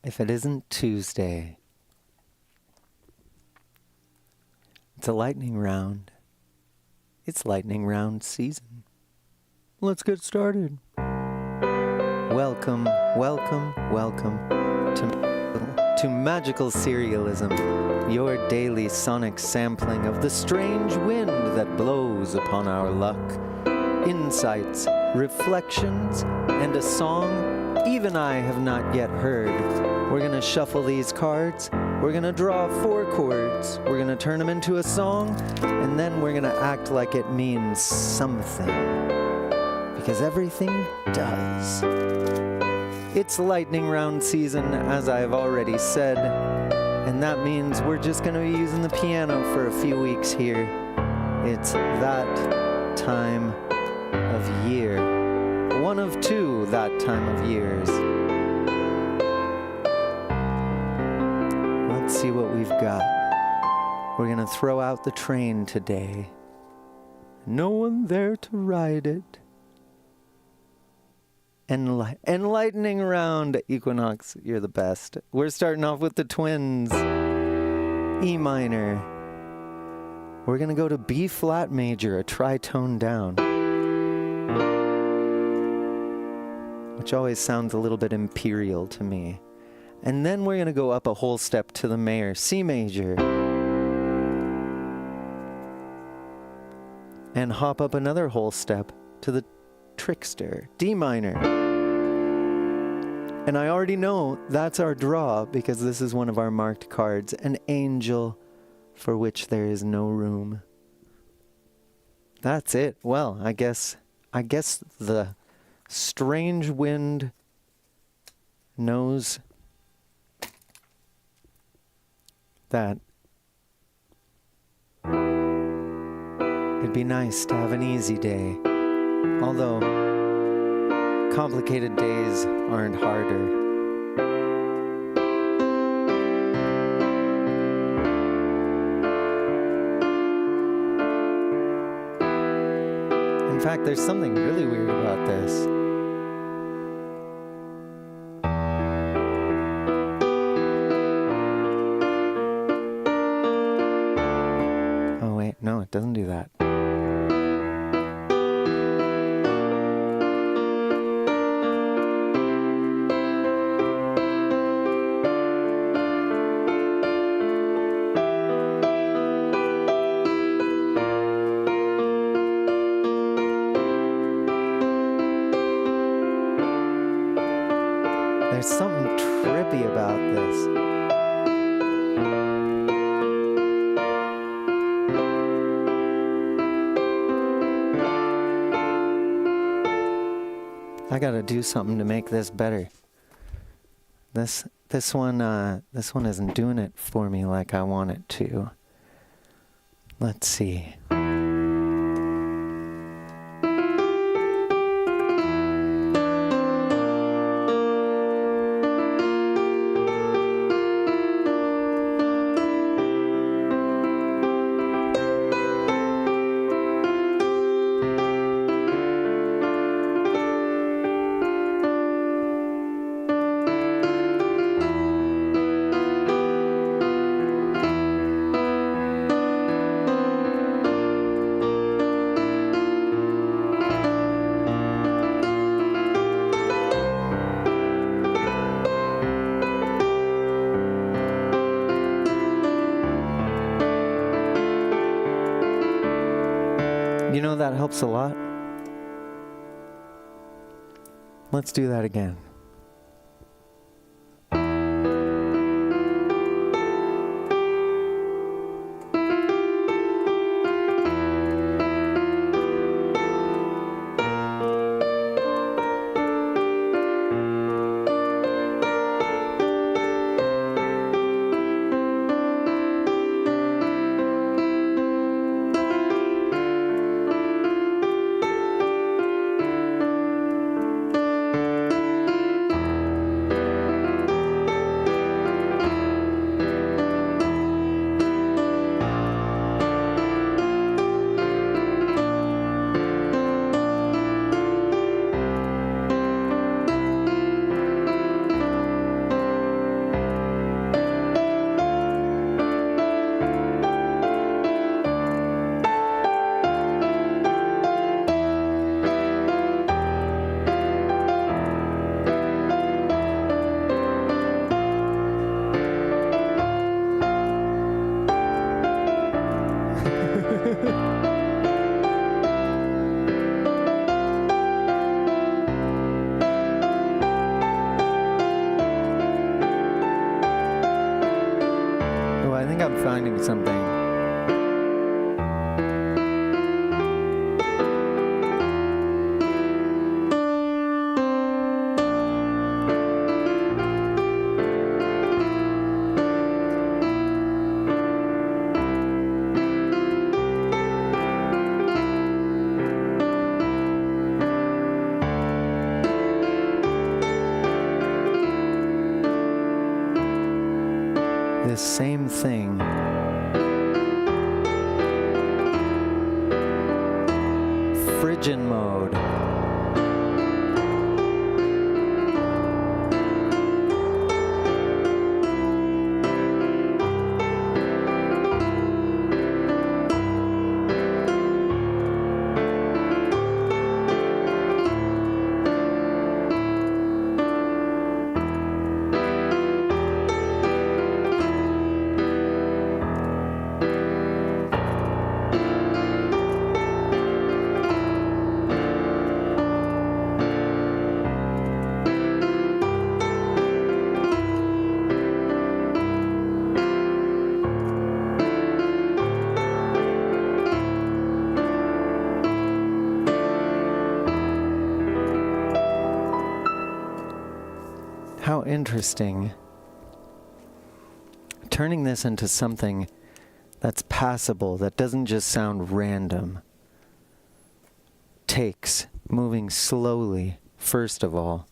if it isn't Tuesday. It's a lightning round. It's lightning round season. Let's get started. Welcome, welcome, welcome to Magical Serialism, your daily sonic sampling of the strange wind that blows upon our luck. Insights, reflections, and a song even I have not yet heard. We're gonna shuffle these cards, we're gonna draw 4 chords, we're gonna turn them into a song, and then we're gonna act like it means something. Because everything does. It's lightning round season, as I've already said, and that means we're just gonna be using the piano for a few weeks here. It's that time of year. One of 2 that time of years. Let's see what we've got. We're gonna throw out the train today. No one there to ride it. Enlightening round, Equinox, you're the best. We're starting off with the twins. E minor. We're gonna go to B flat major, a tritone down. Which always sounds a little bit imperial to me. And then we're gonna go up a whole step to the mayor, C major. And hop up another whole step to the trickster, D minor. And I already know that's our draw because this is one of our marked cards, an angel for which there is no room. That's it. Well, I guess the strange wind knows that it'd be nice to have an easy day. Although, complicated days aren't harder. In fact, there's something really weird about this. Oh wait, no, it doesn't do that. There's something trippy about this. I gotta do something to make this better. This one isn't doing it for me like I want it to. Let's see. You know that helps a lot. Let's do that again. finding something. This same thing Phrygian mode. How interesting. Turning this into something that's passable, that doesn't just sound random. Takes, moving slowly, first of all.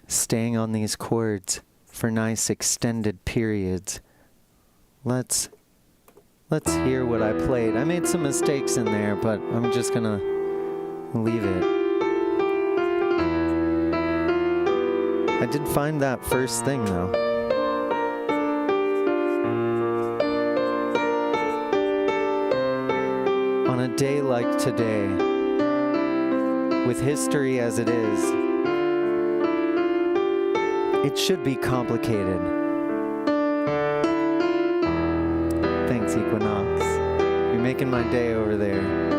Staying on these chords for nice extended periods. Let's hear what I played. I made some mistakes in there, but I'm just gonna leave it. I did find that first thing, though. On a day like today, with history as it is, it should be complicated. Thanks, Equinox. You're making my day over there.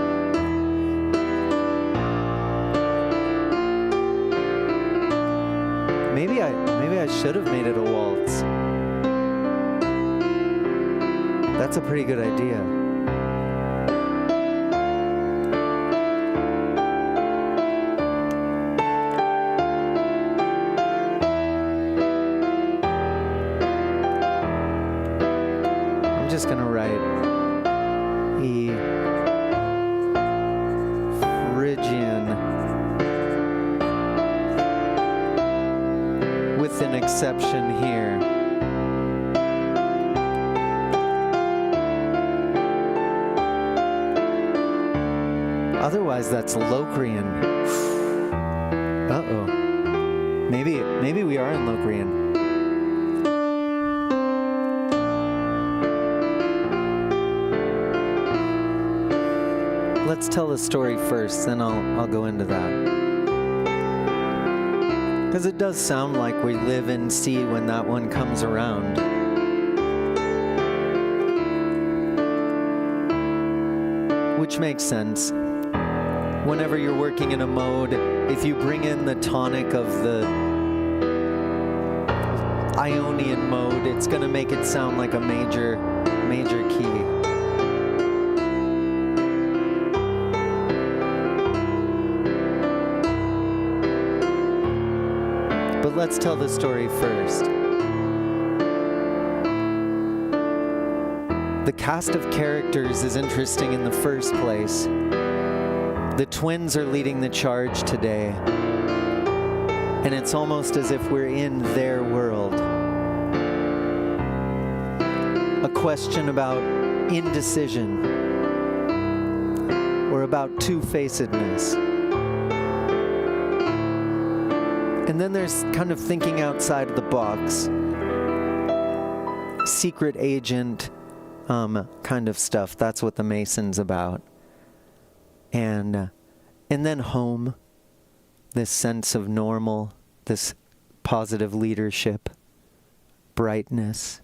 Maybe I should have made it a waltz. That's a pretty good idea. I'm just gonna write E Phrygian with an exception here. Otherwise, that's Locrian. Uh-oh. Maybe we are in Locrian. Let's tell the story first, then I'll go into that. Because it does sound like we live in C when that one comes around. Which makes sense. Whenever you're working in a mode, if you bring in the tonic of the Ionian mode, it's going to make it sound like a major key. But let's tell the story first. The cast of characters is interesting in the first place. The twins are leading the charge today, and it's almost as if we're in their world. A question about indecision, or about two-facedness. And then there's kind of thinking outside of the box. Secret agent kind of stuff. That's what the Mason's about. And then home, this sense of normal, this positive leadership, brightness.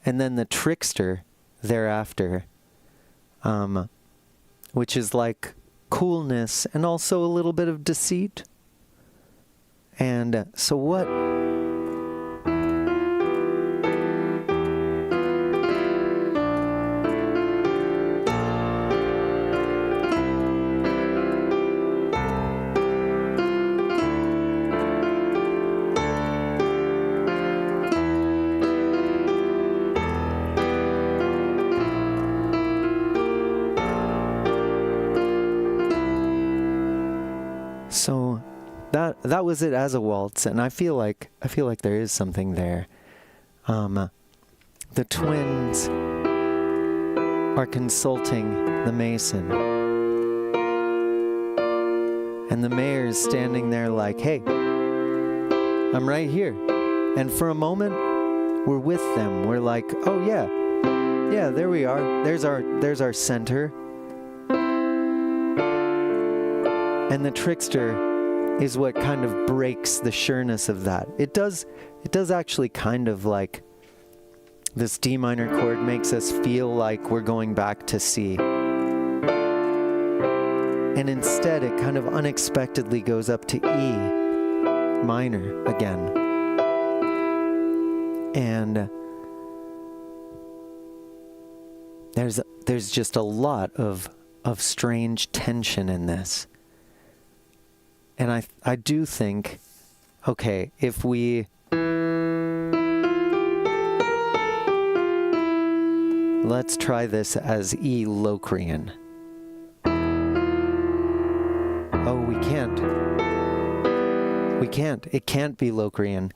And then the trickster thereafter, which is like coolness and also a little bit of deceit. And so that was it as a waltz, and I feel like there is something there. The twins are consulting the mason, and the mayor's standing there like, hey, I'm right here. And for a moment, we're with them. We're like, oh yeah, there we are. There's our center. And the trickster is what kind of breaks the sureness of that. It does actually kind of like, this D minor chord makes us feel like we're going back to C. And instead, it kind of unexpectedly goes up to E minor again. And there's just a lot of strange tension in this. And I do think, okay, if we let's try this as E Locrian. Oh, we can't. It can't be Locrian.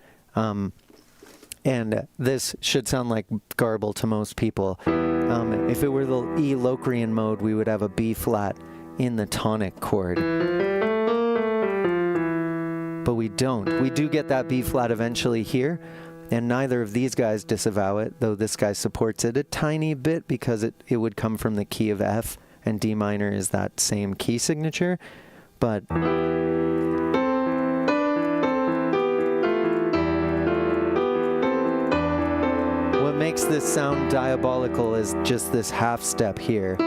And this should sound like garble to most people. If it were the E Locrian mode, we would have a B flat in the tonic chord. But we don't. We do get that B flat eventually here, and neither of these guys disavow it, though this guy supports it a tiny bit because it would come from the key of F, and D minor is that same key signature. But what makes this sound diabolical is just this half step here.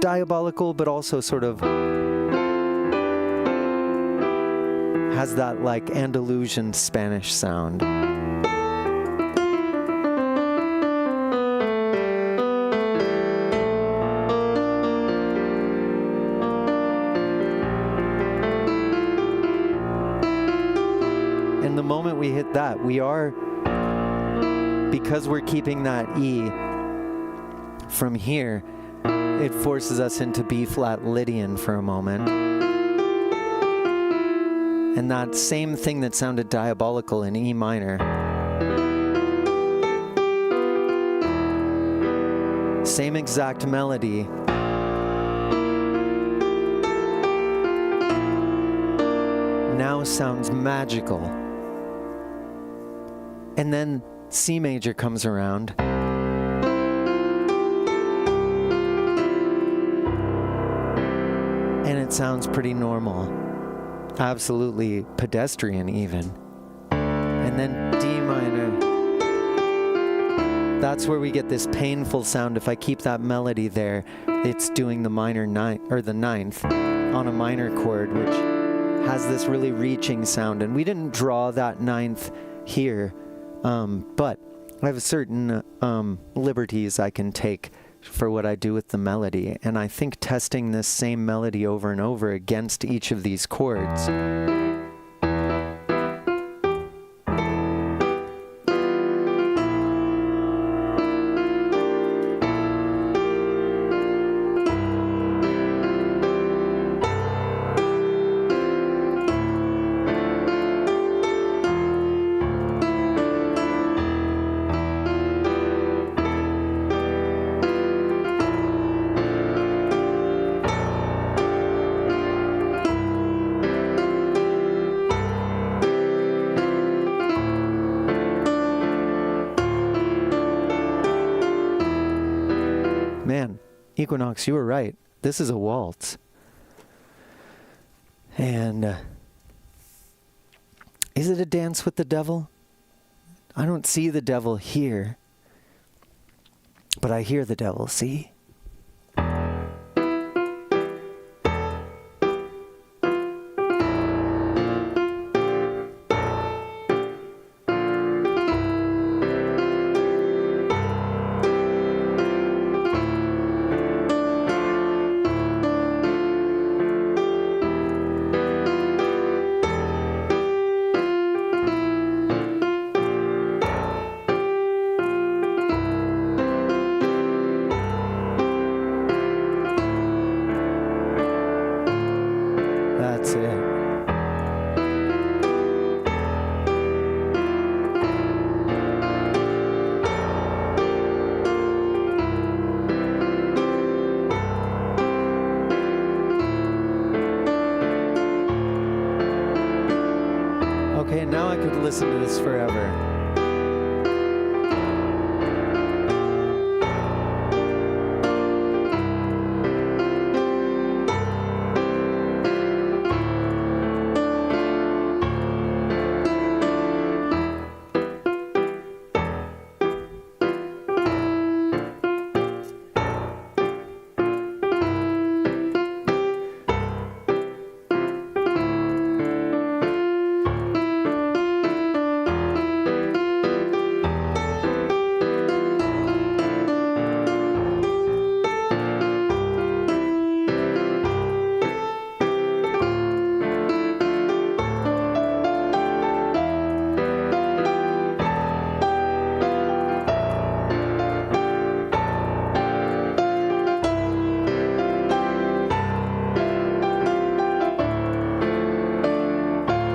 Diabolical, but also sort of has that like Andalusian Spanish sound. And the moment we hit that, we are, because we're keeping that E from here, it forces us into B flat Lydian for a moment. And that same thing that sounded diabolical in E minor, same exact melody, now sounds magical. And then C major comes around. And it sounds pretty normal. Absolutely pedestrian even. And then D minor. That's where we get this painful sound. If I keep that melody there, it's doing the minor ninth, or the ninth, on a minor chord, which has this really reaching sound. And we didn't draw that ninth here, but I have certain liberties I can take for what I do with the melody, and I think testing this same melody over and over against each of these chords Man, Equinox, you were right. This is a waltz. And is it a dance with the devil? I don't see the devil here, but I hear the devil, see? that's it. Okay, now I could listen to this forever.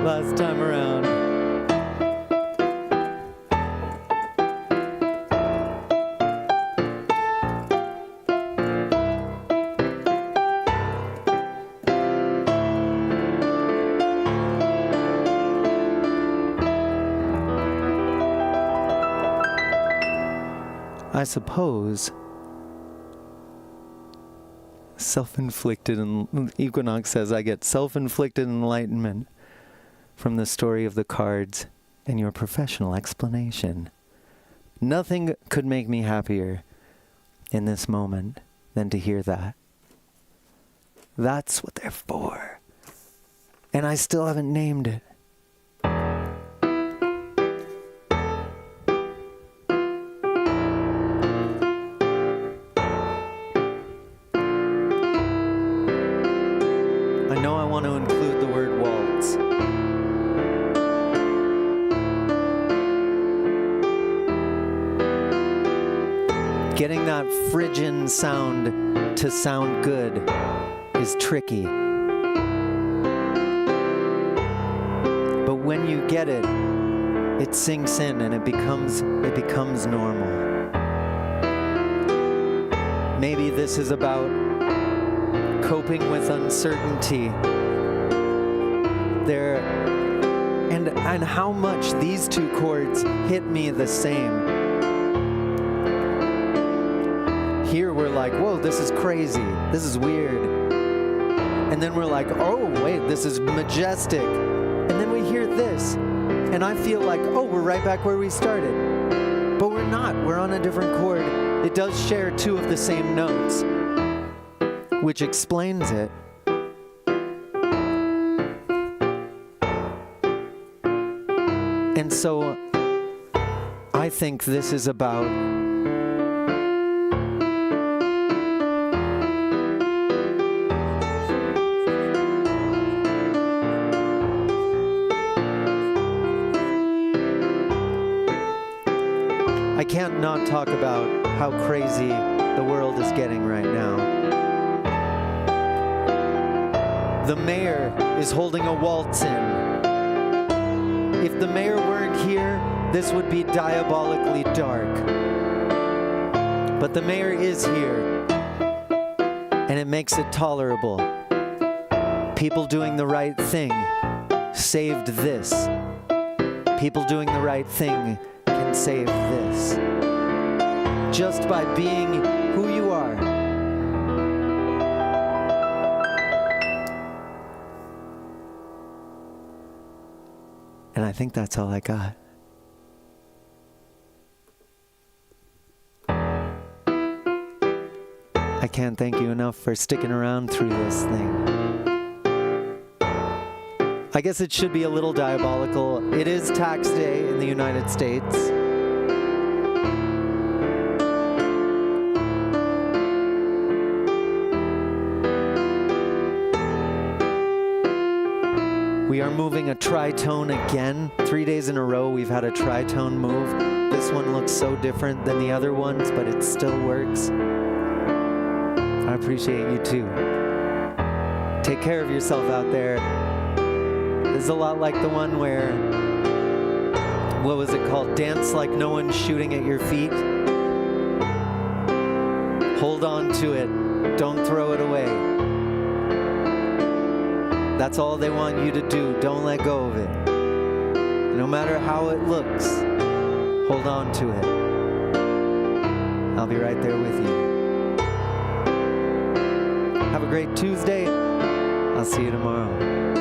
Last time around. I suppose self-inflicted, and Equinox says I get self-inflicted enlightenment from the story of the cards and your professional explanation. Nothing could make me happier in this moment than to hear that. That's what they're for. And I still haven't named it. I know I want to include the word waltz. Getting that Phrygian sound to sound good is tricky. But when you get it, it sinks in and it becomes normal. Maybe this is about coping with uncertainty. And how much these two chords hit me the same. Here we're like, whoa, this is crazy. This is weird. And then we're like, oh, wait, this is majestic. And then we hear this. And I feel like, oh, we're right back where we started. But we're not. We're on a different chord. It does share two of the same notes, which explains it. And so I think this is about I can't not talk about how crazy the world is getting right now. The mayor is holding a waltz in. If the mayor weren't here, this would be diabolically dark. But the mayor is here, and it makes it tolerable. People doing the right thing saved this. People doing the right thing can save this. Just by being who you are. And I think that's all I got. I can't thank you enough for sticking around through this thing. I guess it should be a little diabolical. It is tax day in the United States. We are moving a tritone again. 3 days in a row we've had a tritone move. This one looks so different than the other ones, but it still works. I appreciate you too. Take care of yourself out there. This is a lot like the one where, what was it called? Dance like no one's shooting at your feet. Hold on to it. Don't throw it away. That's all they want you to do. Don't let go of it. No matter how it looks, hold on to it. I'll be right there with you. Have a great Tuesday. I'll see you tomorrow.